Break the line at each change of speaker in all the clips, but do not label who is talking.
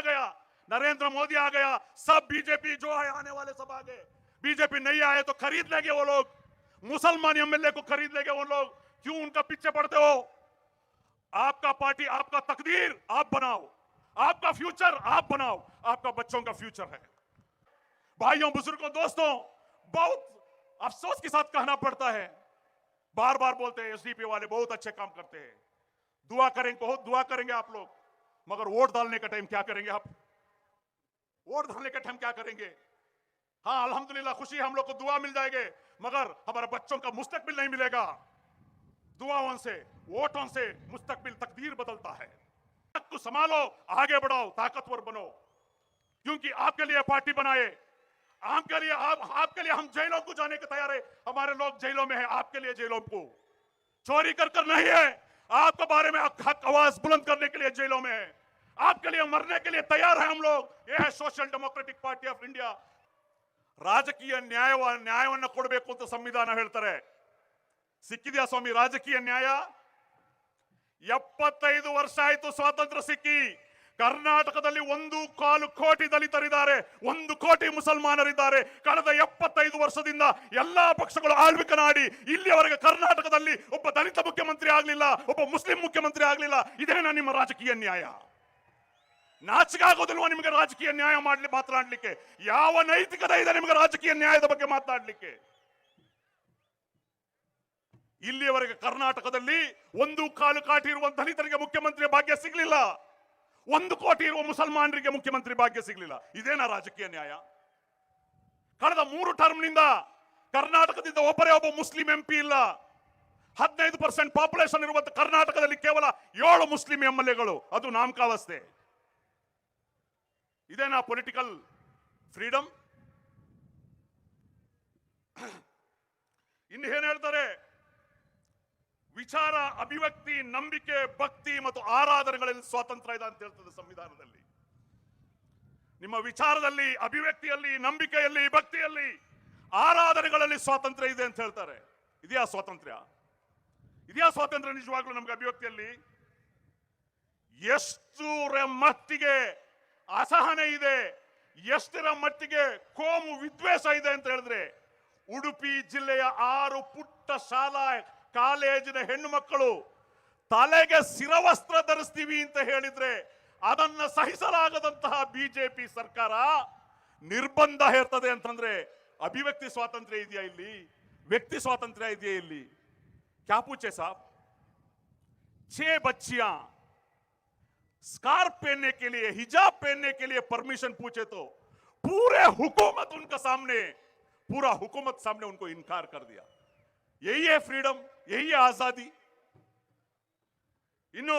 आ गया, नरेंद्र मोदी आ गया, सब बीजेपी जो है आने वाले सब आ गए। बीजेपी नहीं आए तो खरीद लेंगे वो लोग, मुसलमान एमएलए को खरीद लेंगे वो लोग। क्यों उनका पीछे पड़ते हो? आपका पार्टी, आपका तकदीर आप बनाओ, आपका फ्यूचर आप बनाओ, आपका बच्चों का फ्यूचर है। भाइयों, बुजुर्गों, दोस्तों, बहुत अफसोस के साथ कहना पड़ता है, बार बार बोलते हैं एसडीपी वाले बहुत अच्छे काम करते हैं, दुआ करेंगे, बहुत दुआ करेंगे आप लोग, मगर वोट डालने का टाइम क्या करेंगे आप? वोट डालने का टाइम क्या करेंगे? हाँ, अल्हम्दुलिल्लाह खुशी, हम लोग को दुआ मिल जाएंगे, मगर हमारे बच्चों का मुस्तकबिल नहीं मिलेगा। दुआओं से, वोटों से मुस्तकबिल, तकदीर बदलता है। को संभालो, आगे बढ़ाओ, ताकतवर बनो, क्योंकि आपके लिए पार्टी बनाए, आपके लिए हम जेलों को जाने के तैयार है। हमारे लोग जेलों में है, आपके लिए जेलों को चोरी कर नहीं है, आपके बारे में हक आवाज बुलंद करने के लिए जेलों में है, आपके लिए मरने के लिए तैयार है हम लोग। यह है social democratic party of India. ರಾಜಕೀಯ ನ್ಯಾಯವನ್ನು ಕೊಡಬೇಕು ಅಂತ ಸಂವಿಧಾನ ಹೇಳ್ತಾರೆ. ಸಿಕ್ಕಿದೆಯಾ ಸ್ವಾಮಿ ರಾಜಕೀಯ ನ್ಯಾಯ? 75 ವರ್ಷ ಆಯಿತು ಸ್ವಾತಂತ್ರ್ಯ ಸಿಕ್ಕಿ. ಕರ್ನಾಟಕದಲ್ಲಿ 1.25 ಕೋಟಿ ದಲಿತರಿದ್ದಾರೆ, 1 ಕೋಟಿ ಮುಸಲ್ಮಾನರಿದ್ದಾರೆ. ಕಳೆದ 75 ವರ್ಷದಿಂದ ಎಲ್ಲಾ ಪಕ್ಷಗಳು ಆಳ್ವಿಕೆ ಮಾಡಿ ಇಲ್ಲಿಯವರೆಗೆ ಕರ್ನಾಟಕದಲ್ಲಿ ಒಬ್ಬ ದಲಿತ ಮುಖ್ಯಮಂತ್ರಿ ಆಗಲಿಲ್ಲ, ಒಬ್ಬ ಮುಸ್ಲಿಂ ಮುಖ್ಯಮಂತ್ರಿ ಆಗಲಿಲ್ಲ. ಇದೇನಾ ನಿಮ್ಮ ರಾಜಕೀಯ ನ್ಯಾಯ? ನಾಚಿಕೆ ಆಗೋದಿಲ್ವಾ ನಿಮಗೆ ರಾಜಕೀಯ ನ್ಯಾಯ ಮಾತನಾಡಲಿಕ್ಕೆ? ಯಾವ ನೈತಿಕತೆ ಇದೆ ನಿಮಗೆ ರಾಜಕೀಯ ನ್ಯಾಯದ ಬಗ್ಗೆ ಮಾತನಾಡಲಿಕ್ಕೆ? ಇಲ್ಲಿಯವರೆಗೆ ಕರ್ನಾಟಕದಲ್ಲಿ 1.25 ಕೋಟಿ ಇರುವ ದಲಿತರಿಗೆ ಮುಖ್ಯಮಂತ್ರಿ ಭಾಗ್ಯ ಸಿಗಲಿಲ್ಲ, 1 ಕೋಟಿ ಇರುವ ಮುಸಲ್ಮಾನರಿಗೆ ಮುಖ್ಯಮಂತ್ರಿ ಭಾಗ್ಯ ಸಿಗಲಿಲ್ಲ. ಇದೇನಾ ರಾಜಕೀಯ ನ್ಯಾಯ? ಕಳೆದ 3 ಟರ್ಮ್ನಿಂದ ಕರ್ನಾಟಕದಿಂದ ಒಬ್ಬರೇ ಒಬ್ಬ ಮುಸ್ಲಿಂ ಎಂಪಿ ಇಲ್ಲ. 15% ಪಾಪ್ಯುಲೇಷನ್ ಇರುವಂತ ಕರ್ನಾಟಕದಲ್ಲಿ ಕೇವಲ 7 ಮುಸ್ಲಿಂ ಎಂಎಲ್ಎಗಳು, ಅದು ನಾಮಕಾವಸ್ಥೆ. ಇದೇನಾ ಪೊಲಿಟಿಕಲ್ ಫ್ರೀಡಮ್? ಇನ್ನು ಏನ್ ಹೇಳ್ತಾರೆ? ವಿಚಾರ, ಅಭಿವ್ಯಕ್ತಿ, ನಂಬಿಕೆ, ಭಕ್ತಿ ಮತ್ತು ಆರಾಧನೆಗಳಲ್ಲಿ ಸ್ವಾತಂತ್ರ್ಯ ಇದೆ ಅಂತ ಹೇಳ್ತದೆ ಸಂವಿಧಾನದಲ್ಲಿ. ನಿಮ್ಮ ವಿಚಾರದಲ್ಲಿ, ಅಭಿವ್ಯಕ್ತಿಯಲ್ಲಿ, ನಂಬಿಕೆಯಲ್ಲಿ, ಭಕ್ತಿಯಲ್ಲಿ, ಆರಾಧನೆಗಳಲ್ಲಿ ಸ್ವಾತಂತ್ರ್ಯ ಇದೆ ಅಂತ ಹೇಳ್ತಾರೆ. ಇದೆಯಾ ಸ್ವಾತಂತ್ರ್ಯ? ಇದೆಯಾ ಸ್ವಾತಂತ್ರ್ಯ ನಿಜವಾಗ್ಲೂ ನಮ್ಗೆ ಅಭಿವ್ಯಕ್ತಿಯಲ್ಲಿ? ಎಷ್ಟರ ಮಟ್ಟಿಗೆ ಅಸಹನೆ ಇದೆ, ಎಷ್ಟರ ಮಟ್ಟಿಗೆ ಕೋಮು ವಿದ್ವೇಷ ಇದೆ ಅಂತ ಹೇಳಿದ್ರೆ, ಉಡುಪಿ ಜಿಲ್ಲೆಯ 6 ಪುಟ್ಟ ಶಾಲಾ ಕಾಲೇಜಿನ ಹೆಣ್ಣು ಮಕ್ಕಳು ತಲೆಗೆ ಶಿರವಸ್ತ್ರ ಧರಿಸ್ತೀವಿ ಅಂತ ಹೇಳಿದ್ರೆ ಅದನ್ನ ಸಹಿಸಲಾಗದಂತಹ ಬಿಜೆಪಿ ಸರ್ಕಾರ ನಿರ್ಬಂಧ ಹೇರ್ತದೆ ಅಂತಂದ್ರೆ ಅಭಿವ್ಯಕ್ತಿ ಸ್ವಾತಂತ್ರ್ಯ ಇದೆಯಾ ಇಲ್ಲಿ? ವ್ಯಕ್ತಿ ಸ್ವಾತಂತ್ರ್ಯ ಇದೆಯಾ ಇಲ್ಲಿ? क्या पूछे साहब? 6 बच्चियां स्कार्फ पहनने के लिए, हिजाब पहनने के लिए परमिशन पूछे तो पूरे हुकूमत उनका सामने, पूरा हुकूमत सामने उनको इनकार कर दिया. यही है फ्रीडम, यही है आजादी. ಇನ್ನು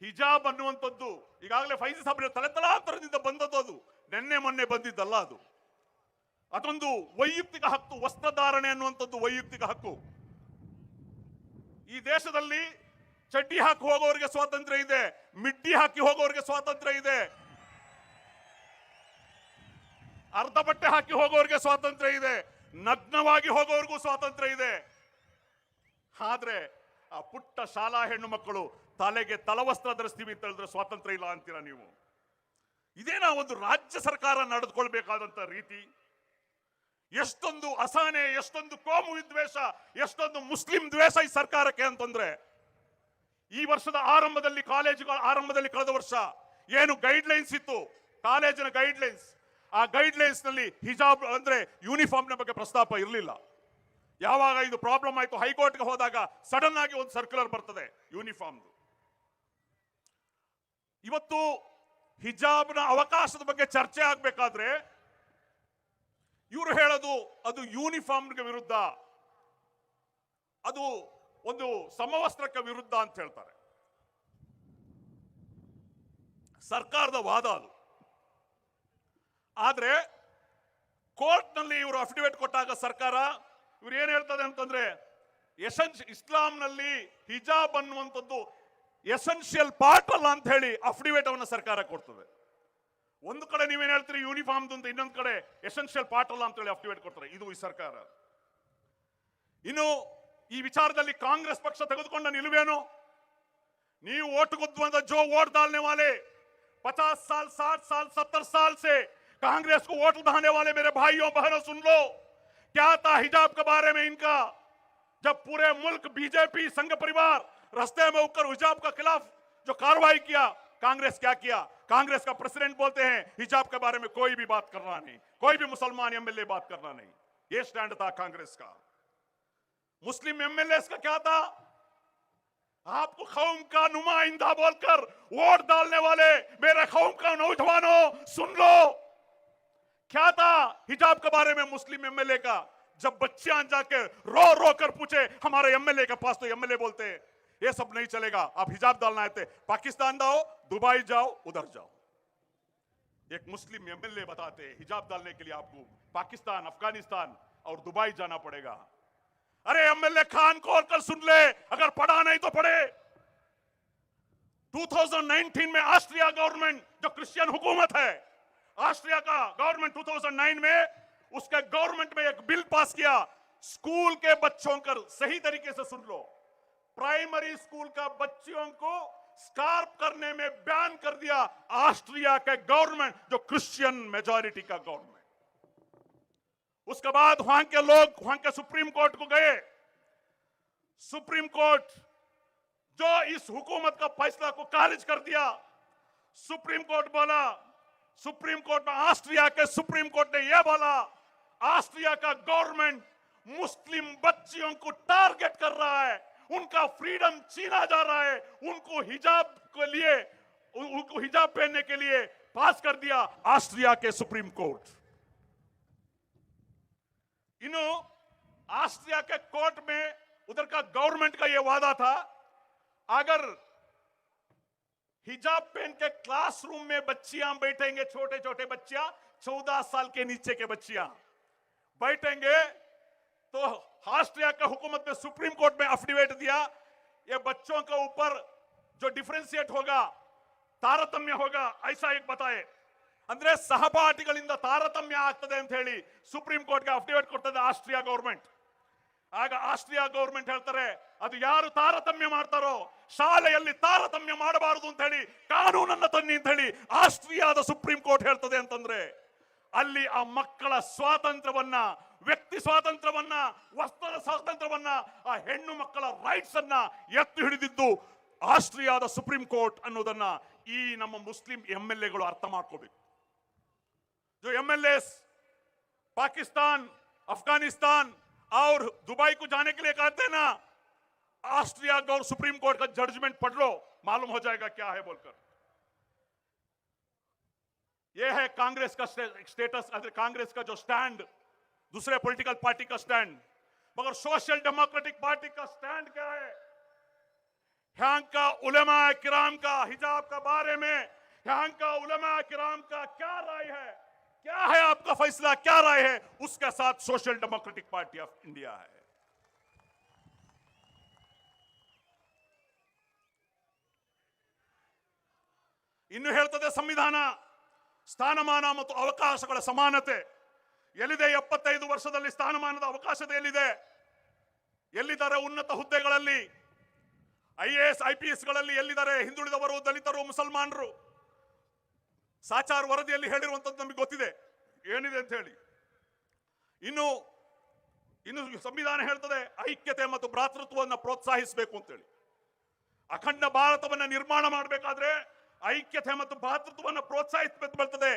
ಹಿಜಾಬ್ ಅನ್ನುವಂಥದ್ದು ಈಗಾಗಲೇ ಫೈಜಿ ಸಾಹೇಬ್ರ ತಲೆತಲಾಂತರದಿಂದ ಬಂದದ್ದು, ಅದು ನೆನ್ನೆ ಮೊನ್ನೆ ಬಂದಿದ್ದಲ್ಲ. ಅದೊಂದು ವೈಯಕ್ತಿಕ ಹಕ್ಕು. ವಸ್ತ್ರಧಾರಣೆ ಅನ್ನುವಂಥದ್ದು ವೈಯಕ್ತಿಕ ಹಕ್ಕು. ಈ ದೇಶದಲ್ಲಿ ಚಡ್ಡಿ ಹಾಕಿ ಹೋಗೋರಿಗೆ ಸ್ವಾತಂತ್ರ್ಯ ಇದೆ, ಮಿಡ್ಡಿ ಹಾಕಿ ಹೋಗೋರಿಗೆ ಸ್ವಾತಂತ್ರ್ಯ ಇದೆ, ಅರ್ಧ ಬಟ್ಟೆ ಹಾಕಿ ಹೋಗೋರಿಗೆ ಸ್ವಾತಂತ್ರ್ಯ ಇದೆ, ನಗ್ನವಾಗಿ ಹೋಗೋರಿಗೂ ಸ್ವಾತಂತ್ರ್ಯ ಇದೆ. ಆದ್ರೆ ಆ ಪುಟ್ಟ ಶಾಲಾ ಹೆಣ್ಣು ಮಕ್ಕಳು ತಲೆಗೆ ತಲವಸ್ತ್ರ ಧರಿಸ್ತೀವಿ ಅಂತ ಹೇಳಿದ್ರೆ ಸ್ವಾತಂತ್ರ್ಯ ಇಲ್ಲ ಅಂತೀರಾ ನೀವು? ಇದೇನಾ ಒಂದು ರಾಜ್ಯ ಸರ್ಕಾರ ನಡೆದುಕೊಳ್ಬೇಕಾದಂತ ರೀತಿ? ಎಷ್ಟೊಂದು ಅಸಹನೆ, ಎಷ್ಟೊಂದು ಕೋಮು ವಿದ್ವೇಷ, ಎಷ್ಟೊಂದು ಮುಸ್ಲಿಂ ದ್ವೇಷ ಈ ಸರ್ಕಾರಕ್ಕೆ ಅಂತಂದ್ರೆ, ಈ ವರ್ಷದ ಆರಂಭದಲ್ಲಿ, ಕಾಲೇಜುಗಳ ಆರಂಭದಲ್ಲಿ ಕಳೆದ ವರ್ಷ ಏನು ಗೈಡ್ ಲೈನ್ಸ್ ಇತ್ತು, ಕಾಲೇಜಿನ ಗೈಡ್ ಲೈನ್ಸ್, ಆ ಗೈಡ್ ಲೈನ್ಸ್ ನಲ್ಲಿ ಹಿಜಾಬ್ ಅಂದ್ರೆ ಯೂನಿಫಾರ್ಮ್ ನ ಬಗ್ಗೆ ಪ್ರಸ್ತಾಪ ಇರಲಿಲ್ಲ. ಯಾವಾಗ ಇದು ಪ್ರಾಬ್ಲಮ್ ಆಯ್ತು, ಹೈಕೋರ್ಟ್ಗೆ ಹೋದಾಗ ಸಡನ್ ಆಗಿ ಒಂದು ಸರ್ಕ್ಯುಲರ್ ಬರ್ತದೆ ಯೂನಿಫಾರ್ಮ್. ಇವತ್ತು ಹಿಜಾಬ್ನ ಅವಕಾಶದ ಬಗ್ಗೆ ಚರ್ಚೆ ಆಗ್ಬೇಕಾದ್ರೆ ಇವರು ಹೇಳೋದು ಅದು ಯೂನಿಫಾರ್ಮ್ಗೆ ವಿರುದ್ಧ, ಅದು ಒಂದು ಸಮವಸ್ತ್ರಕ್ಕೆ ವಿರುದ್ಧ ಅಂತ ಹೇಳ್ತಾರೆ. ಸರ್ಕಾರದ ವಾದ ಅದು. ಆದ್ರೆ ಕೋರ್ಟ್ ನಲ್ಲಿ ಇವರು ಅಫಿಡವಿಟ್ ಕೊಟ್ಟಾಗ ಸರ್ಕಾರ ಇವ್ರು ಏನ್ ಹೇಳ್ತದೆ ಅಂತಂದ್ರೆ, ಇಸ್ಲಾಂನಲ್ಲಿ ಹಿಜಾಬ್ ಅನ್ನುವಂಥದ್ದು ಎಸೆನ್ಷಿಯಲ್ ಪಾರ್ಟ್ ಅಲ್ಲ ಅಂತ ಹೇಳಿ ಅಫಿಡವಿಟ್ ಅವನ್ನ ಸರ್ಕಾರ ಕೊಡ್ತದೆ. ಒಂದು ಕಡೆ ನೀವೇನ್ ಹೇಳ್ತೀರಿ ಯೂನಿಫಾರ್ಮ್ ಅಂತ, ಇನ್ನೊಂದು ಕಡೆ ಎಸೆನ್ಷಿಯಲ್ ಪಾರ್ಟ್ ಅಲ್ಲ ಅಂತ ಹೇಳಿ ಅಫಿಡವಿಟ್ ಕೊಡ್ತಾರೆ. ಇದು ಈ ಸರ್ಕಾರ. ಇನ್ನು ಈ ವಿಚಾರದಲ್ಲಿ ಕಾಂಗ್ರೆಸ್ ಪಕ್ಷ ತೆಗೆದುಕೊಂಡ ನಿಲುವೇನು? ನೀವು ಓಟ್ ಗುದ್ದುವಂತ ಜೋ ವೋಟ್ ಡಾಲ್ನೆ ವಾಲೆ, 50 साल, 60 साल, 70 साल से कांग्रेस को वोट उठाने वाले मेरे भाइयों बहनों सुन लो, क्या था हिजाब के बारे में इनका। जब पूरे मुल्क बीजेपी संघ परिवार रास्ते में उठकर हिजाब के खिलाफ जो कार्रवाई किया, कांग्रेस क्या किया? कांग्रेस का प्रेसिडेंट बोलते हैं हिजाब के बारे में कोई भी बात करना नहीं, कोई भी मुसलमान एमएलए बात करना नहीं। यह स्टैंड था कांग्रेस का। मुस्लिम एमएलए का क्या था? आपको कौम का नुमाइंदा बोलकर वोट डालने वाले मेरे कौम का नौजवानों सुन लो, क्या था हिजाब के बारे में मुस्लिम एमएलए का। जब बच्चियां जाके रो रो कर पूछे हमारे एमएलए के पास, तो एमएलए बोलते हैं ये सब नहीं चलेगा, आप हिजाब डालना है पाकिस्तान जाओ, दुबई जाओ, उधर जाओ। एक मुस्लिम एमएलए बताते हैं हिजाब डालने के लिए आपको पाकिस्तान, अफगानिस्तान और दुबई जाना पड़ेगा। अरे एमएलए खान को कल सुन ले, अगर पढ़ा नहीं तो पढ़े। 2019 में ऑस्ट्रिया गवर्नमेंट, जो क्रिश्चियन हुकूमत है, ऑस्ट्रिया का गवर्नमेंट 2009 में उसके गवर्नमेंट में एक बिल पास किया, स्कूल के बच्चों का, सही तरीके से सुन लो, प्राइमरी स्कूल का बच्चियों को स्कार्फ करने में बैन कर दिया ऑस्ट्रिया के गवर्नमेंट, जो क्रिश्चियन मेजॉरिटी का गवर्नमेंट। उसके बाद वहां के लोग वहां के सुप्रीम कोर्ट को गए। सुप्रीम कोर्ट जो इस हुकूमत का फैसला को खारिज कर दिया। सुप्रीम कोर्ट बोला, सुप्रीम कोर्ट में ऑस्ट्रिया के सुप्रीम कोर्ट ने यह बोला, ऑस्ट्रिया का गवर्नमेंट मुस्लिम बच्चियों को टारगेट कर रहा है, उनका फ्रीडम छीना जा रहा है, उनको हिजाब के लिए, उनको हिजाब पहनने के लिए पास कर दिया ऑस्ट्रिया के सुप्रीम कोर्ट। ऑस्ट्रिया के कोर्ट में उधर का गवर्नमेंट का यह वादा था, अगर हिजाब पहन के क्लासरूम में बच्चियां बैठेंगे, छोटे छोटे बच्चियां, 14 साल के नीचे के बच्चियां बैठेंगे, तो ऑस्ट्रिया के हुकूमत ने सुप्रीम कोर्ट में एफिडेविट दिया, ये बच्चों के ऊपर जो डिफरेंशिएट होगा, तारतम्य होगा, ऐसा एक बताए, ಅಂದ್ರೆ ಸಹಪಾಠಿಗಳಿಂದ ತಾರತಮ್ಯ ಆಗ್ತದೆ ಅಂತ ಹೇಳಿ ಸುಪ್ರೀಂ ಕೋರ್ಟ್ಗೆ ಅಫಿಡವಿಟ್ ಕೊಡ್ತದೆ ಆಸ್ಟ್ರಿಯಾ ಗವರ್ನಮೆಂಟ್. ಆಗ ಆಸ್ಟ್ರಿಯಾ ಗವರ್ನಮೆಂಟ್ ಹೇಳ್ತಾರೆ, ಅದು ಯಾರು ತಾರತಮ್ಯ ಮಾಡ್ತಾರೋ ಶಾಲೆಯಲ್ಲಿ ತಾರತಮ್ಯ ಮಾಡಬಾರದು ಅಂತ ಹೇಳಿ ಕಾನೂನನ್ನ ತನ್ನಿ ಅಂತ ಹೇಳಿ ಆಸ್ಟ್ರಿಯಾದ ಸುಪ್ರೀಂ ಕೋರ್ಟ್ ಹೇಳ್ತದೆ ಅಂತಂದ್ರೆ, ಅಲ್ಲಿ ಆ ಮಕ್ಕಳ ಸ್ವಾತಂತ್ರ್ಯವನ್ನ, ವ್ಯಕ್ತಿ ಸ್ವಾತಂತ್ರ್ಯವನ್ನ, ವಸ್ತ್ರ ಸ್ವಾತಂತ್ರ್ಯವನ್ನ, ಆ ಹೆಣ್ಣು ಮಕ್ಕಳ ರೈಟ್ಸ್ ಅನ್ನ ಎತ್ತಿ ಹಿಡಿದಿದ್ದು ಆಸ್ಟ್ರಿಯಾದ ಸುಪ್ರೀಂ ಕೋರ್ಟ್ ಅನ್ನೋದನ್ನ ಈ ನಮ್ಮ ಮುಸ್ಲಿಂ ಎಂಎಲ್ಎಗಳು ಅರ್ಥ ಮಾಡ್ಕೋಬೇಕು. जो एमएलए पाकिस्तान, अफगानिस्तान और दुबई को जाने के लिए कहते हैं ना, ऑस्ट्रिया और सुप्रीम कोर्ट का जजमेंट पढ़ लो, मालूम हो जाएगा क्या है बोलकर। यह है कांग्रेस का स्टेटस, कांग्रेस का जो स्टैंड, दूसरे पॉलिटिकल पार्टी का स्टैंड। मगर सोशल डेमोक्रेटिक पार्टी का स्टैंड क्या है? यहाँ का उलेमा किराम का हिजाब का बारे में, यहाँ का उलेमा किराम का क्या राय है, क्या है आपका फैसला, क्या राय है, उसके साथ social democratic party of India है। ಇನ್ನು ಹೇಳ್ತದೆ ಸಂವಿಧಾನ, ಸ್ಥಾನಮಾನ ಮತ್ತು ಅವಕಾಶಗಳ ಸಮಾನತೆ ಎಲ್ಲಿದೆ? 75 ವರ್ಷದಲ್ಲಿ ಸ್ಥಾನಮಾನದ ಅವಕಾಶತೆ ಎಲ್ಲಿದೆ? ಎಲ್ಲಿದ್ದಾರೆ ಉನ್ನತ ಹುದ್ದೆಗಳಲ್ಲಿ? ಐಎಎಸ್ ಐಪಿಎಸ್ ಗಳಲ್ಲಿ ಎಲ್ಲಿದ್ದಾರೆ ಹಿಂದುಳಿದವರು, ದಲಿತರು, ಮುಸಲ್ಮಾನರು? ಸಾಚಾರ್ ವರದಿಯಲ್ಲಿ ಹೇಳಿರುವಂತದ್ದು ನಮಗೆ ಗೊತ್ತಿದೆ ಏನಿದೆ ಅಂತ ಹೇಳಿ. ಇನ್ನು ಸಂವಿಧಾನ ಹೇಳ್ತದೆ ಐಕ್ಯತೆ ಮತ್ತು ಭ್ರಾತೃತ್ವವನ್ನು ಪ್ರೋತ್ಸಾಹಿಸಬೇಕು ಅಂತ ಹೇಳಿ. ಅಖಂಡ ಭಾರತವನ್ನ ನಿರ್ಮಾಣ ಮಾಡಬೇಕಾದ್ರೆ ಐಕ್ಯತೆ ಮತ್ತು ಭ್ರಾತೃತ್ವವನ್ನು ಪ್ರೋತ್ಸಾಹಿಸಬೇಕು ಬರ್ತದೆ.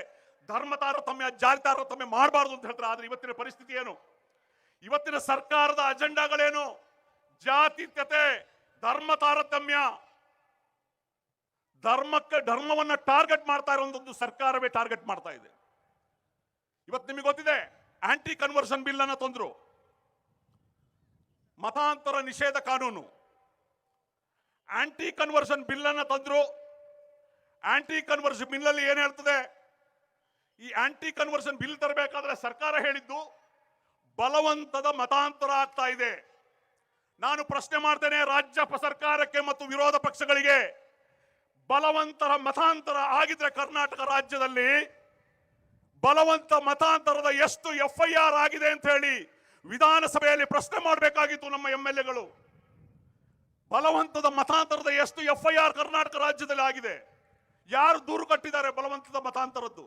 ಧರ್ಮ ತಾರತಮ್ಯ, ಜಾತಿ ತಾರತಮ್ಯ ಮಾಡಬಾರದು ಅಂತ ಹೇಳ್ತಾರೆ. ಆದ್ರೆ ಇವತ್ತಿನ ಪರಿಸ್ಥಿತಿ ಏನು? ಇವತ್ತಿನ ಸರ್ಕಾರದ ಅಜೆಂಡಾಗಳೇನು? ಜಾತೀಯತೆ, ಧರ್ಮ ತಾರತಮ್ಯ, ಧರ್ಮವನ್ನ ಟಾರ್ಗೆಟ್ ಮಾಡ್ತಾ ಇರುವಂತದ್ದು ಸರ್ಕಾರವೇ ಟಾರ್ಗೆಟ್ ಮಾಡ್ತಾ ಇದೆ. ಇವತ್ತು ನಿಮಗೆ ಗೊತ್ತಿದೆ, ಆಂಟಿ ಕನ್ವರ್ಷನ್ ಬಿಲ್ ಅನ್ನ ತಂದ್ರು, ಮತಾಂತರ ನಿಷೇಧ ಕಾನೂನು, ಆಂಟಿ ಕನ್ವರ್ಷನ್ ಬಿಲ್ ಅನ್ನ ತಂದ್ರು. ಆಂಟಿ ಕನ್ವರ್ಷನ್ ಬಿಲ್ ಅಲ್ಲಿ ಏನ್ ಹೇಳ್ತದೆ? ಈ ಆಂಟಿ ಕನ್ವರ್ಷನ್ ಬಿಲ್ ತರಬೇಕಾದ್ರೆ ಸರ್ಕಾರ ಹೇಳಿದ್ದು ಬಲವಂತದ ಮತಾಂತರ ಆಗ್ತಾ ಇದೆ. ನಾನು ಪ್ರಶ್ನೆ ಮಾಡ್ತೇನೆ ರಾಜ್ಯ ಸರ್ಕಾರಕ್ಕೆ ಮತ್ತು ವಿರೋಧ ಪಕ್ಷಗಳಿಗೆ, ಬಲವಂತರ ಮತಾಂತರ ಆಗಿದ್ರೆ ಕರ್ನಾಟಕ ರಾಜ್ಯದಲ್ಲಿ ಬಲವಂತ ಮತಾಂತರದ ಎಷ್ಟು ಎಫ್ಐಆರ್ ಆಗಿದೆ ಅಂತ ಹೇಳಿ ವಿಧಾನಸಭೆಯಲ್ಲಿ ಪ್ರಶ್ನೆ ಮಾಡಬೇಕಾಗಿತ್ತು ನಮ್ಮ ಎಂಎಲ್ಎಗಳು. ಬಲವಂತದ ಮತಾಂತರದ ಎಷ್ಟು ಎಫ್ಐಆರ್ ಕರ್ನಾಟಕ ರಾಜ್ಯದಲ್ಲಿ ಆಗಿದೆ? ಯಾರು ದೂರು ಕಟ್ಟಿದ್ದಾರೆ ಬಲವಂತದ ಮತಾಂತರದ್ದು.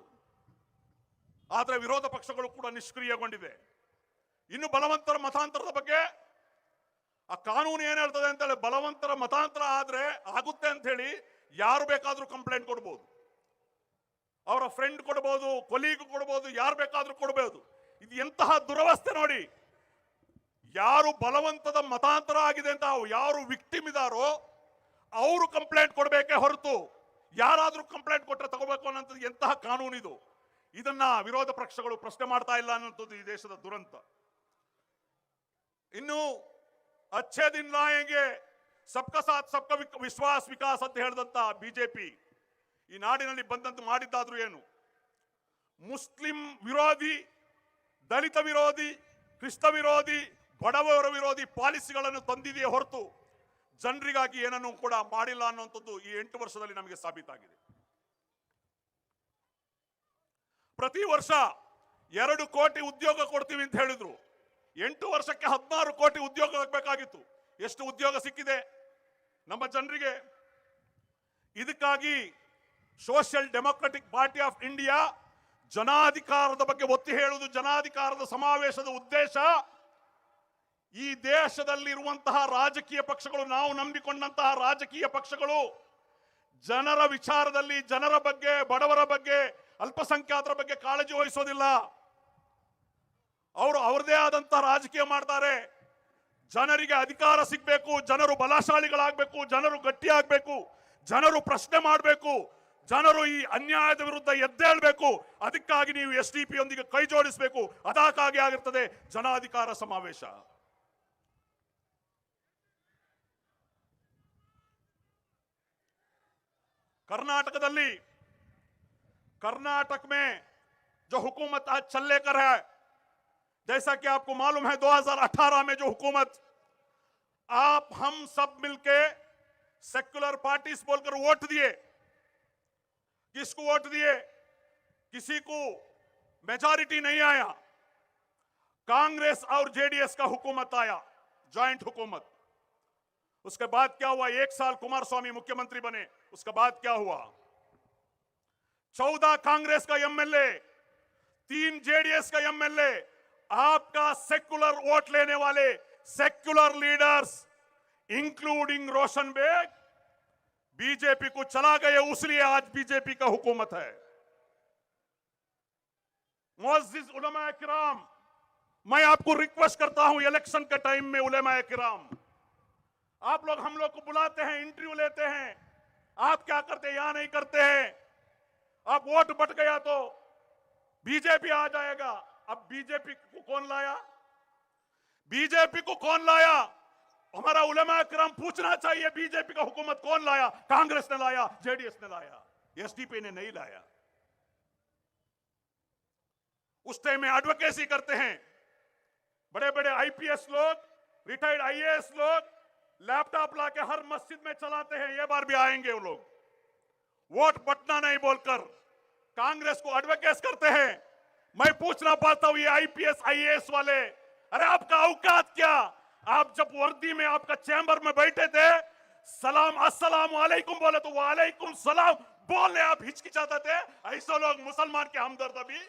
ಆದ್ರೆ ವಿರೋಧ ಪಕ್ಷಗಳು ಕೂಡ ನಿಷ್ಕ್ರಿಯಗೊಂಡಿವೆ. ಇನ್ನು ಬಲವಂತರ ಮತಾಂತರದ ಬಗ್ಗೆ ಆ ಕಾನೂನು ಏನ್ ಹೇಳ್ತದೆ ಅಂತ ಹೇಳಿ, ಬಲವಂತರ ಮತಾಂತರ ಆದ್ರೆ ಆಗುತ್ತೆ ಅಂತ ಹೇಳಿ ಯಾರು ಬೇಕಾದ್ರೂ ಕಂಪ್ಲೇಂಟ್ ಕೊಡಬಹುದು, ಅವರ ಫ್ರೆಂಡ್ ಕೊಡಬಹುದು, ಕೊಲೀಗ್ ಕೊಡಬಹುದು, ಯಾರು ಬೇಕಾದ್ರೂ ಕೊಡಬಹುದು. ಇದು ಎಂತಹ ದುರವಸ್ಥೆ ನೋಡಿ. ಯಾರು ಬಲವಂತದ ಮತಾಂತರ ಆಗಿದೆ ಅಂತ ಯಾರು ವಿಕ್ಟಿಮ್ ಇದಾರೋ ಅವರು ಕಂಪ್ಲೇಂಟ್ ಕೊಡಬೇಕೇ ಹೊರತು ಯಾರಾದ್ರೂ ಕಂಪ್ಲೇಂಟ್ ಕೊಟ್ಟರೆ ತಗೋಬೇಕು ಅನ್ನೋದು ಎಂತಹ ಕಾನೂನು ಇದು. ಇದನ್ನ ವಿರೋಧ ಪಕ್ಷಗಳು ಪ್ರಶ್ನೆ ಮಾಡ್ತಾ ಇಲ್ಲ ಅನ್ನೋದು ಈ ದೇಶದ ದುರಂತ. ಇನ್ನು ಅಚ್ಚೇ ದಿನ ಲಾಯೆಂಗೆ ಸಬ್ಕಾ ಸಾಥ್ ಸಬ್ಕಾ ವಿಶ್ವಾಸ್ ವಿಕಾಸ್ ಅಂತ ಹೇಳಿದಂತ ಬಿಜೆಪಿ ಈ ನಾಡಿನಲ್ಲಿ ಬಂದಂತ ಮಾಡಿದ್ದಾದ್ರೂ ಏನು, ಮುಸ್ಲಿಂ ವಿರೋಧಿ, ದಲಿತ ವಿರೋಧಿ, ಕ್ರಿಸ್ತ ವಿರೋಧಿ, ಬಡವರ ವಿರೋಧಿ ಪಾಲಿಸಿಗಳನ್ನು ತಂದಿದೆಯೇ ಹೊರತು ಜನರಿಗಾಗಿ ಏನನ್ನು ಕೂಡ ಮಾಡಿಲ್ಲ ಅನ್ನುವಂಥದ್ದು ಈ 8 ವರ್ಷದಲ್ಲಿ ನಮಗೆ ಸಾಬೀತಾಗಿದೆ. ಪ್ರತಿ ವರ್ಷ 2 ಕೋಟಿ ಉದ್ಯೋಗ ಕೊಡ್ತೀವಿ ಅಂತ ಹೇಳಿದ್ರು. 8 ವರ್ಷಕ್ಕೆ 16 ಕೋಟಿ ಉದ್ಯೋಗ ಬೇಕಾಗಿತ್ತು. ಎಷ್ಟು ಉದ್ಯೋಗ ಸಿಕ್ಕಿದೆ ನಮ್ಮ ಜನರಿಗೆ? ಇದಕ್ಕಾಗಿ social democratic party of India ಜನಾಧಿಕಾರದ ಬಗ್ಗೆ ಒತ್ತಿ ಹೇಳುವುದು, ಜನಾಧಿಕಾರದ ಸಮಾವೇಶದ ಉದ್ದೇಶ ಈ ದೇಶದಲ್ಲಿರುವಂತಹ ರಾಜಕೀಯ ಪಕ್ಷಗಳು, ನಾವು ನಂಬಿಕೊಂಡಂತಹ ರಾಜಕೀಯ ಪಕ್ಷಗಳು ಜನರ ವಿಚಾರದಲ್ಲಿ, ಜನರ ಬಗ್ಗೆ, ಬಡವರ ಬಗ್ಗೆ, ಅಲ್ಪಸಂಖ್ಯಾತರ ಬಗ್ಗೆ ಕಾಳಜಿ ವಹಿಸೋದಿಲ್ಲ. ಅವರು ಅವರದೇ ಆದಂತಹ ರಾಜಕೀಯ ಮಾಡ್ತಾರೆ. ಜನರಿಗೆ ಅಧಿಕಾರ ಸಿಗಬೇಕು, ಜನರು ಬಲಶಾಲಿಗಳಾಗಬೇಕು, ಜನರು ಗಟ್ಟಿಯಾಗಬೇಕು, ಜನರು ಪ್ರಶ್ನೆ ಮಾಡಬೇಕು, ಜನರು ಈ ಅನ್ಯಾಯದ ವಿರುದ್ಧ ಎದ್ದೇಳಬೇಕು. ಅದಕ್ಕಾಗಿ ನೀವು SDP ಯೊಂದಿಗೆ ಕೈ ಜೋಡಿಸಬೇಕು. ಅದಕ್ಕಾಗಿ ಆಗಿರ್ತದೆ ಜನಾಧಿಕಾರ ಸಮಾವೇಶ. कर्नाटक में जो हुकूमत आज चल लेकर है, जैसा कि आपको मालूम है 2018 में जो हुकूमत आप हम सब मिलके सेक्युलर पार्टीज बोलकर वोट दिए, किसको वोट दिए? किसी को मेजॉरिटी नहीं आया, कांग्रेस और JDS का हुकूमत आया, जॉइंट हुकूमत। उसके बाद क्या हुआ? 1 साल कुमारस्वामी मुख्यमंत्री बने, उसके बाद क्या हुआ? 14 कांग्रेस का MLA, 3 JDS का MLA, आपका सेक्युलर वोट लेने वाले सेक्युलर लीडर्स इंक्लूडिंग रोशन बेग बीजेपी को चला गए, उसलिए आज बीजेपी का हुकूमत है। मुअज़्ज़िज़ उलमा किराम, मैं आपको रिक्वेस्ट करता हूं, इलेक्शन के टाइम में उलमा किराम, आप लोग हम लोग को बुलाते हैं, इंटरव्यू लेते हैं, आप क्या करते हैं या नहीं करते हैं? अब वोट बट गया तो बीजेपी आ जाएगा। अब बीजेपी को कौन लाया? बीजेपी को कौन लाया? हमारा उलमा किराम पूछना चाहिए, बीजेपी का हुकूमत कौन लाया? कांग्रेस ने लाया, JDS ने लाया, SDP ने नहीं लाया। उस टाइम में एडवोकेसी करते हैं बड़े बड़े IPS लोग, रिटायर्ड IAS लोग, लैपटॉप लाके हर मस्जिद में चलाते हैं। ये बार भी आएंगे वो लोग, वोट बटना नहीं बोलकर कांग्रेस को एडवोकेट करते हैं। मैं पूछना पाता हूं, ये IPS IAS वाले, अरे आपका औकात क्या? आप जब वर्दी में आपका चैम्बर में बैठे थे, सलाम अस्सलाम वालेकुम बोले तो वालेकुम सलाम बोलने आप हिचकिचाते थे। ऐसे लोग मुसलमान के हमदर्द अभी।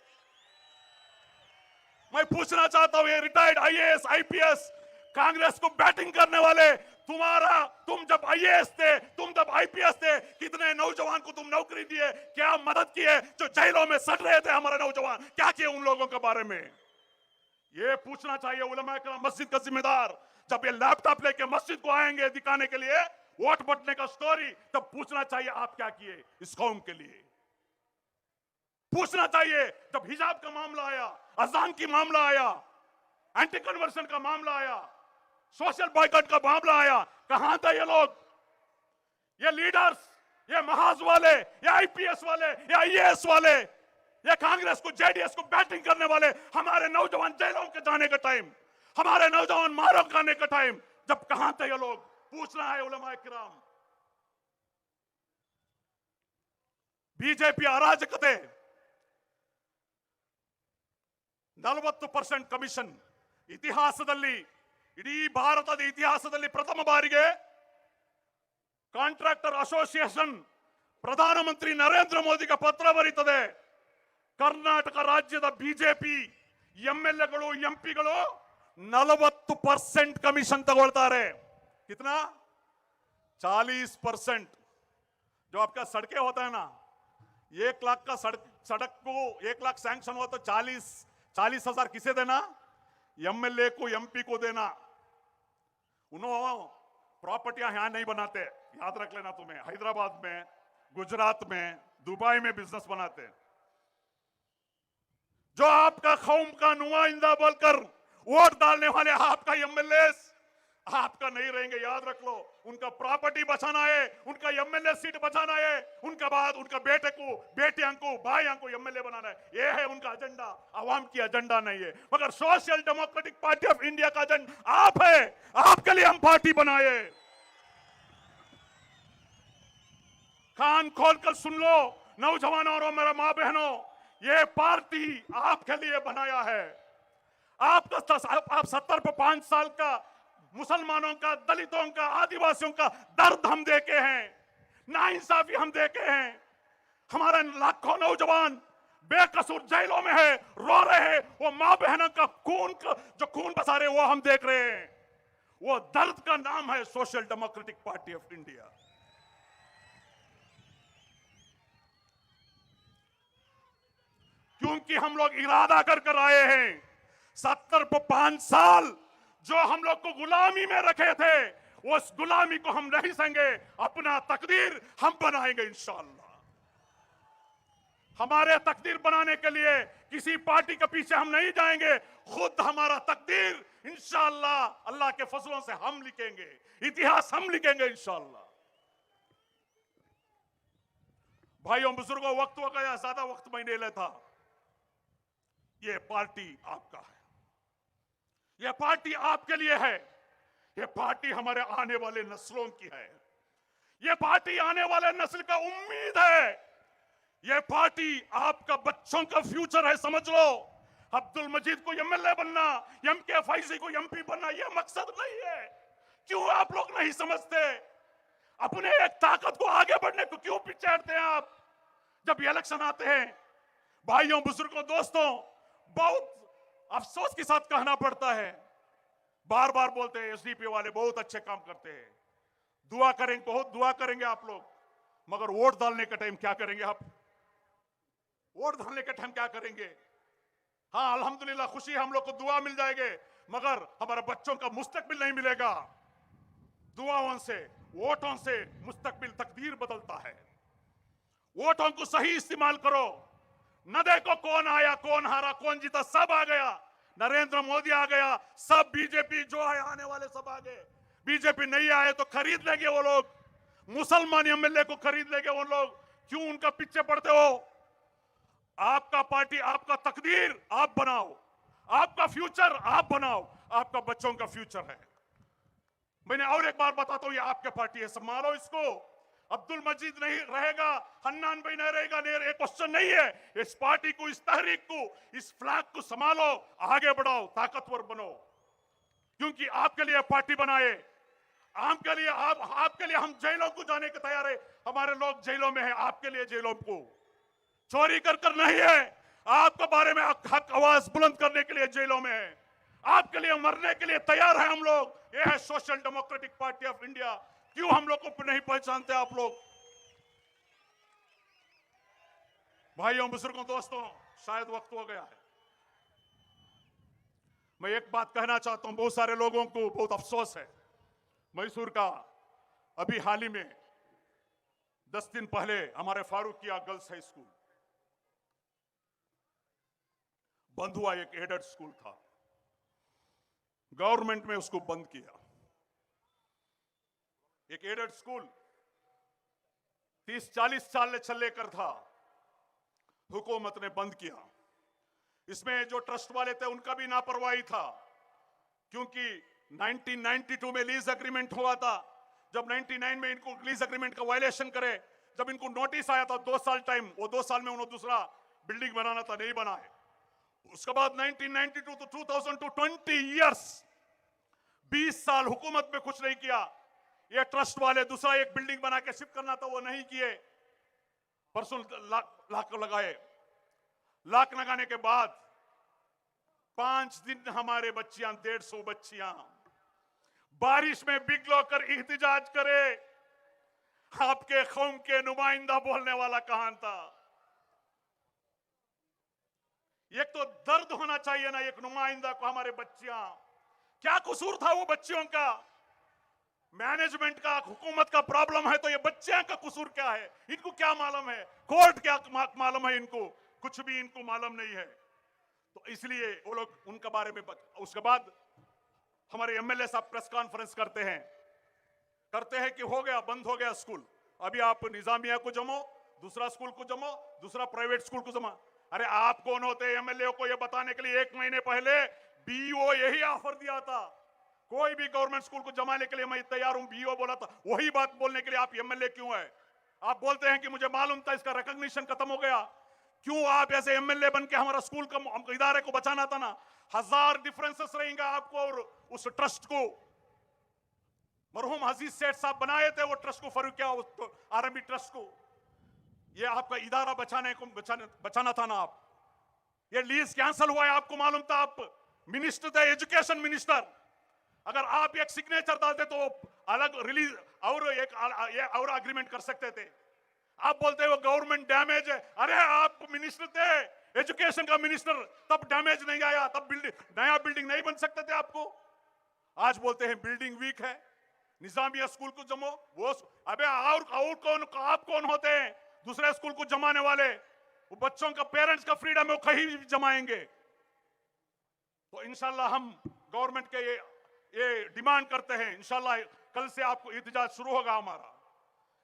मैं पूछना चाहता हूं, ये रिटायर्ड IAS IPS कांग्रेस को बैटिंग करने वाले, तुम जब IAS थे, तुम जब IPS थे, कितने नौजवान को तुम नौकरी दिए, क्या मदद किए? जो जेलों में सड़ रहे थे हमारे नौजवान, क्या किए उन लोगों के बारे में? ये पूछना चाहिए उलमा किराम, मस्जिद का जिम्मेदार। जब ये लैपटॉप लेके मस्जिद को आएंगे दिखाने के लिए वोट बटने का स्टोरी, तब पूछना चाहिए आप क्या किए इस कौम के लिए। पूछना चाहिए जब हिजाब का मामला आया, अजान की मामला आया, एंटी कन्वर्शन का मामला आया, सोशल बॉयकॉट का मामला आया, कहां था ये लोग? ये लीडर्स, ये महाज वाले, ये IPS वाले, ये IAS वाले, ये कांग्रेस को JDS को बैटिंग करने वाले, हमारे नौजवान जेलों के जाने का टाइम, हमारे नौजवान मारो खाने का टाइम, जब कहां थे ये लोग? पूछना है उलमा किराम। बीजेपी अराजकते, 40% ಕಮಿಷನ್ ಇತಿಹಾಸದಲ್ಲಿ, ಇಡೀ ಭಾರತದ ಇತಿಹಾಸದಲ್ಲಿ ಪ್ರಥಮ ಬಾರಿಗೆ ಕಾಂಟ್ರಾಕ್ಟರ್ ಅಸೋಸಿಯೇಷನ್ ಪ್ರಧಾನಮಂತ್ರಿ ನರೇಂದ್ರ ಮೋದಿಗೆ ಪತ್ರ ಬರೀತದೆ. ಕರ್ನಾಟಕ ರಾಜ್ಯದ ಬಿಜೆಪಿ ಎಂಎಲ್ಎಗಳು ಎಂಪಿಗಳು 40% ಕಮಿಷನ್ ತಗೊಳ್ತಾರೆ. कितना 40%. जो आपका सड़कें होता है ना, 1 लाख का सड़क को 1 लाख सैंक्शन हुआ तो 40,000 किसे देना? एमएलए को एमपी को देना. उन्होंने प्रॉपर्टियां यहां नहीं बनाते, याद रख लेना. तुम्हें हैदराबाद में, गुजरात में, दुबई में बिजनेस बनाते. जो आपका कौम का नुमाइंदा बोलकर वोट डालने वाले आपका एमएलए आपका नहीं रहेंगे, याद रख लो. उनका प्रॉपर्टी बचाना है, उनका एमएलए सीट बचाना है, उनका बाद उनका बेटे को, बेटियां को, भाइयों को एमएलए बनाना है. यह है उनका एजेंडा, आवाम की एजेंडा नहीं है. मगर social democratic party of India का एजेंडा आप है. आपके लिए हम पार्टी बनाए. कान खोलकर सुन लो नौजवानों और मेरा मां बहनों, ये पार्टी आपके लिए बनाया है. आप 70 पे 5 साल का मुसलमानों का, दलितों का, आदिवासियों का दर्द हम देखे हैं, नाइंसाफी हम देखे हैं. हमारे लाखों नौजवान बेकसूर जेलों में है, रो रहे हैं. वो मां बहनों का जो खून बसा रहे वो हम देख रहे हैं. वो दर्द का नाम है social democratic party of India. क्योंकि हम लोग इरादा कर आए हैं. 70 पे 5 साल जो हम लोग को गुलामी में रखे थे, उस गुलामी को हम नहीं सहेंगे. अपना तकदीर हम बनाएंगे इंशाअल्लाह. हमारे तकदीर बनाने के लिए किसी पार्टी के पीछे हम नहीं जाएंगे. खुद हमारा तकदीर इंशाअल्लाह अल्लाह के फजलों से हम लिखेंगे, इतिहास हम लिखेंगे इंशाअल्लाह. भाइयों बुजुर्गों, वक्त हो गया, ज्यादा वक्त मैं नहीं लेता. ये पार्टी आपका है, यह पार्टी आपके लिए है. यह पार्टी हमारे आने वाले नस्लों की है. यह पार्टी आने वाले नस्ल का उम्मीद है. यह पार्टी आपका बच्चों का फ्यूचर है, समझ लो. अब्दुल मजीद को एमएलए बनना, एमके फैजी को एमपी बनना, यह मकसद नहीं है. क्यों आप लोग नहीं समझते? अपने एक ताकत को आगे बढ़ने को क्यों पीछे हटते हैं आप जब इलेक्शन आते हैं? भाइयों बुजुर्गों दोस्तों, बहुत अफसोस के साथ कहना पड़ता है, बार बार बोलते हैं एसडीपी वाले बहुत अच्छे काम करते हैं, दुआ करेंगे, बहुत दुआ करेंगे आप लोग, मगर वोट डालने का टाइम क्या करेंगे आप? वोट डालने का टाइम क्या करेंगे? हाँ अल्हम्दुलिल्लाह खुशी हम लोग को दुआ मिल जाएंगे, मगर हमारे बच्चों का मुस्तकबिल नहीं मिलेगा. दुआओं से, वोटों से मुस्तकबिल तकदीर बदलता है. वोटों को सही इस्तेमाल करो. न देखो कौन आया, कौन हारा, कौन जीता, सब आ गया. नरेंद्र मोदी आ गया, सब बीजेपी जो है आने वाले सब आ गए. बीजेपी नहीं आए तो खरीद लेंगे वो लोग. मुसलमान एमएलए को खरीद लेंगे वो लोग. क्यों उनका पीछे पड़ते हो? आपका पार्टी, आपका तकदीर आप बनाओ, आपका फ्यूचर आप बनाओ. आपका बच्चों का फ्यूचर है. मैंने और एक बार बताता हूं, ये आपके पार्टी है, संभालो इसको. अब्दुल मजीद नहीं रहेगा, हन्नान भाई नहीं रहेगा, ये क्वेश्चन नहीं है. इस पार्टी को, इस तहरीक को, इस फ्लैग को संभालो, आगे बढ़ाओ, ताकतवर बनो. क्योंकि आपके लिए पार्टी बनाए, आपके लिए हम जेलों को जाने के तैयार है. हमारे लोग जेलों में है, आपके लिए जेलों को चोरी कर नहीं है. आपके बारे में हक आवाज बुलंद करने के लिए जेलों में है. आपके लिए मरने के लिए तैयार है हम लोग. यह है social democratic party of India. क्यों हम लोग को नहीं पहचानते आप लोग? भाइयों बुजुर्गों दोस्तों, शायद वक्त हो गया है. मैं एक बात कहना चाहता हूं, बहुत सारे लोगों को बहुत अफसोस है. मैसूर का अभी हाल ही में 10 दिन पहले हमारे फारूकिया गर्ल्स हाई स्कूल बंद हुआ. एक एडेड स्कूल था, गवर्नमेंट में उसको बंद किया. एक एडेड स्कूल 30-40 साल चलने कर था, हुकूमत ने बंद किया. इसमें जो ट्रस्ट वाले थे उनका भी लापरवाही था, क्योंकि 1992 में लीज एग्रीमेंट हुआ था. जब 99 में इनको लीज एग्रीमेंट का वायलेशन करे, जब इनको नोटिस आया था 2 साल टाइम, वो 2 साल में उन्होंने दूसरा बिल्डिंग बनाना था, नहीं बनाए. उसके बाद 1992 to 2002 20 इयर्स, 20 साल हुकूमत में कुछ नहीं किया. ये ट्रस्ट वाले दूसरा एक बिल्डिंग बना के शिफ्ट करना था, वो नहीं किए. परसों लाख लगाए। लाख लगाने के बाद 5 दिन हमारे बच्चियां 150 बच्चियां बारिश में बिगलो कर एहतिजाज करे। आपके कौम के नुमाइंदा बोलने वाला कहां था? एक तो दर्द होना चाहिए ना एक नुमाइंदा को। हमारे बच्चियां, क्या कसूर था वो बच्चियों का? मैनेजमेंट का, हुकूमत का प्रॉब्लम है तो ये बच्चियां का कसूर क्या है? इनको क्या मालूम है? कोर्ट क्या मालूम है इनको? कुछ भी इनको मालूम नहीं है। तो इसलिए वो लोग उनके बारे में उसके बाद हमारे एमएलए साहब प्रेस कॉन्फ्रेंस करते हैं कि हो गया, बंद हो गया स्कूल, अभी आप निजामिया को जमो, दूसरा स्कूल को जमो, दूसरा प्राइवेट स्कूल को जमा। अरे आप कौन होते हैं एमएलए को ये बताने के लिए? 1 महीने पहले बीईओ यही ऑफर दिया था, कोई भी गवर्नमेंट स्कूल को जमाने के लिए मैं तैयार हूं, बीईओ बोला था। वही बात बोलने के लिए आप एमएलए क्यों है? आप बोलते हैं कि मुझे मालूम था, इसका रिकॉग्निशन खत्म हो गया। क्यों आप ऐसे एमएलए बन के हमारा स्कूल को, इदारे को बचाना था ना। 1000 डिफरेंसेस रहेंगे आपको और उस ट्रस्ट को। मरहूम अजीज सेठ साहब बनाए थे वो ट्रस्ट को, फरूकिया आर्मी ट्रस्ट को। ये आपका इदारा बचाना था ना। आप ये लीज कैंसिल हुआ है, आपको मालूम था? आप मिनिस्टर थे, एजुकेशन मिनिस्टर। अगर आप एक सिग्नेचर डालते तो अलग रिलीज और अग्रीमेंट कर सकते थे। आप बोलते हो गवर्नमेंट डैमेज है। अरे आप मिनिस्टर थे, एजुकेशन का मिनिस्टर, तब डैमेज नहीं आया, तब नया बिल्डिंग नहीं बन सकते थे आपको। आज बोलते हैं बिल्डिंग वीक है, निजामिया स्कूल को जमो। वो अबे और कौन, आप कौन होते हैं दूसरे स्कूल को जमाने वाले? वो बच्चों का, पेरेंट्स का फ्रीडम है, वो कहीं भी जमाएंगे। तो इंशाल्लाह हम गवर्नमेंट के ये डिमांड करते हैं। इंशाल्लाह कल से आपको एहतिजाज शुरू होगा हमारा।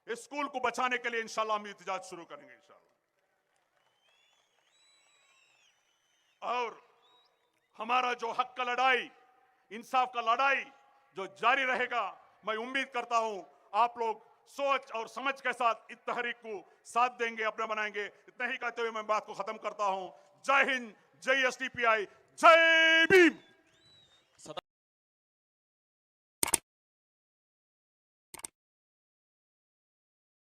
इस स्कूल को बचाने के लिए इंशाल्लाह हम एहतिजाज शुरू करेंगे इंशाल्लाह। और हमारा जो हक का लड़ाई, इंसाफ का लड़ाई जो जारी रहेगा, मैं उम्मीद करता हूं आप लोग सोच और समझ के साथ इस तहरीक को साथ देंगे, अपना बनाएंगे। इतना ही कहते हुए मैं बात को खत्म करता हूं। जय हिंद, जय एसडीपीआई, जय भीम।